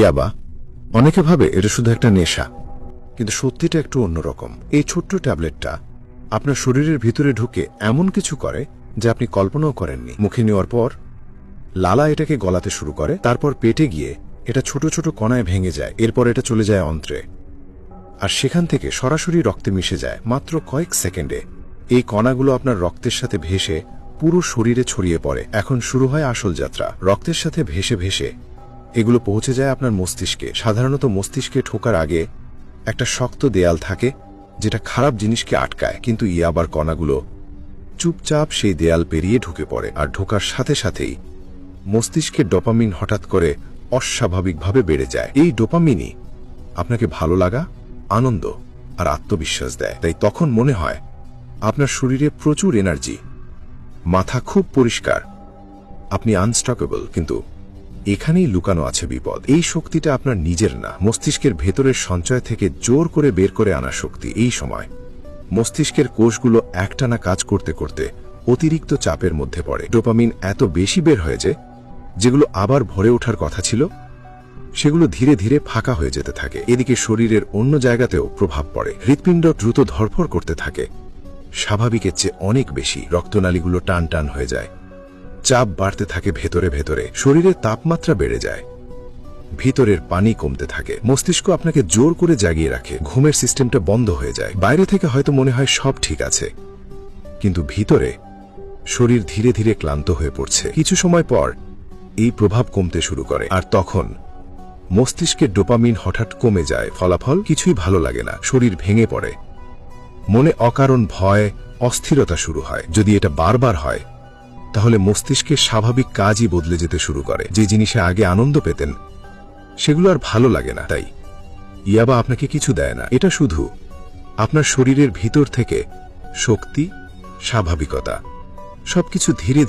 ইয়াবা অনেকে ভাবে এটা শুধু একটা নেশা, কিন্তু সত্যিটা একটু অন্যরকম। এই ছোট্ট ট্যাবলেটটা আপনার শরীরের ভিতরে ঢুকে এমন কিছু করে যা আপনি কল্পনাও করেননি। মুখে নেওয়ার পর লালা এটাকে গলাতে শুরু করে, তারপর পেটে গিয়ে এটা ছোট ছোট কণায় ভেঙে যায়। এরপর এটা চলে যায় অন্ত্রে, আর সেখান থেকে সরাসরি রক্তে মিশে যায় মাত্র কয়েক সেকেন্ডে। এই কণাগুলো আপনার রক্তের সাথে ভেসে পুরো শরীরে ছড়িয়ে পড়ে। এখন শুরু হয় আসল যাত্রা। রক্তের সাথে ভেসে ভেসে এগুলো পৌঁছে যায় আপনার মস্তিষ্কে। সাধারণত মস্তিষ্কে ঠোকার আগে একটা শক্ত দেয়াল থাকে যেটা খারাপ জিনিসকে আটকায়, কিন্তু ইয়াবার কণাগুলো চুপচাপ সেই দেয়াল পেরিয়ে ঢুকে পড়ে। আর ঢোকার সাথে সাথেই মস্তিষ্কের ডোপামিন হঠাৎ করে অস্বাভাবিকভাবে বেড়ে যায়। এই ডোপামিনই আপনাকে ভালো লাগা, আনন্দ আর আত্মবিশ্বাস দেয়। তাই তখন মনে হয় আপনার শরীরে প্রচুর এনার্জি, মাথা খুব পরিষ্কার, আপনি আনস্টকেবল। কিন্তু এখানেই লুকানো আছে বিপদ। এই শক্তিটা আপনার নিজের না, মস্তিষ্কের ভেতরের সঞ্চয় থেকে জোর করে বের করে আনা শক্তি। এই সময় মস্তিষ্কের কোষগুলো একটানা কাজ করতে করতে অতিরিক্ত চাপের মধ্যে পড়ে। ডোপামিন এত বেশি বের হয়ে যে যেগুলো আবার ভরে ওঠার কথা ছিল সেগুলো ধীরে ধীরে ফাঁকা হয়ে যেতে থাকে। এদিকে শরীরের অন্য জায়গাতেও প্রভাব পড়ে। হৃৎপিণ্ড দ্রুত ধড়ফড় করতে থাকে, স্বাভাবিকের চেয়ে অনেক বেশি। রক্তনালীগুলো টান টান হয়ে যায়, চাপ বাড়তে থাকে ভেতরে ভেতরে, শরীরের তাপমাত্রা বেড়ে যায়, ভিতরের পানি কমতে থাকে। মস্তিষ্ক আপনাকে জোর করে জাগিয়ে রাখে, ঘুমের সিস্টেমটা বন্ধ হয়ে যায়। বাইরে থেকে হয়তো মনে হয় সব ঠিক আছে, কিন্তু ভিতরে শরীর ধীরে ধীরে ক্লান্ত হয়ে পড়ছে। কিছু সময় পর এই প্রভাব কমতে শুরু করে, আর তখন মস্তিষ্কের ডোপামিন হঠাৎ কমে যায়। ফলাফল কিছুই ভালো লাগে না, শরীর ভেঙে পড়ে, মনে অকারণ ভয়, অস্থিরতা শুরু হয়। যদি এটা বারবার হয় তাহলে মস্তিষ্কের স্বাভাবিক কাজই বদলে যেতে শুরু করে। যে জিনিসে আগে আনন্দ পেতেন সেগুলো আর ভালো লাগে না। তাই ইয়াবা আপনাকে কিছু দেয় না, এটা শুধু আপনার শরীরের ভিতর থেকে শক্তি, স্বাভাবিকতা সবকিছু ধীরে